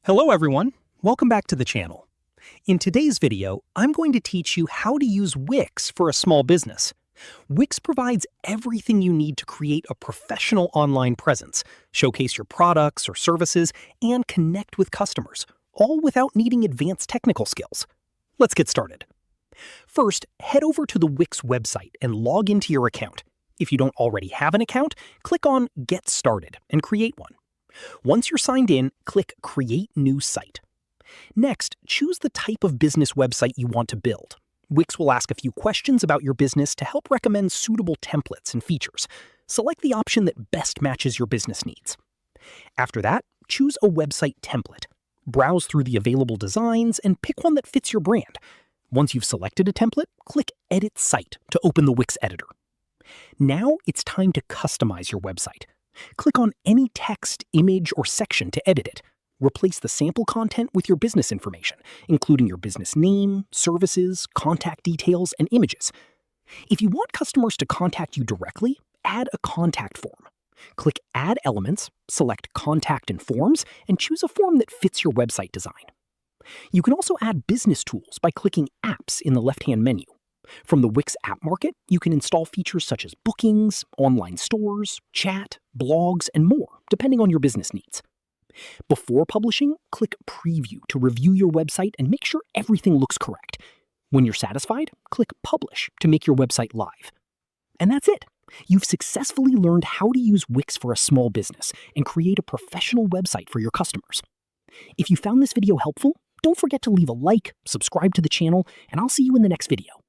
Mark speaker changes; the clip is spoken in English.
Speaker 1: Hello everyone, welcome back to the channel. In today's video, I'm going to teach you how to use Wix for a small business. Wix provides everything you need to create a professional online presence, showcase your products or services, and connect with customers, all without needing advanced technical skills. Let's get started. First, head over to the Wix website and log into your account. If you don't already have an account, click on Get Started and create one. Once you're signed in, click Create New Site. Next, choose the type of business website you want to build. Wix will ask a few questions about your business to help recommend suitable templates and features. Select the option that best matches your business needs. After that, choose a website template. Browse through the available designs and pick one that fits your brand. Once you've selected a template, click Edit Site to open the Wix editor. Now it's time to customize your website. Click on any text, image, or section to edit it. Replace the sample content with your business information, including your business name, services, contact details, and images. If you want customers to contact you directly, add a contact form. Click Add Elements, select Contact and Forms, and choose a form that fits your website design. You can also add business tools by clicking Apps in the left-hand menu. From the Wix App Market, you can install features such as bookings, online stores, chat, blogs, and more, depending on your business needs. Before publishing, click Preview to review your website and make sure everything looks correct. When you're satisfied, click Publish to make your website live. And that's it. You've successfully learned how to use Wix for a small business and create a professional website for your customers. If you found this video helpful, don't forget to leave a like, subscribe to the channel, and I'll see you in the next video.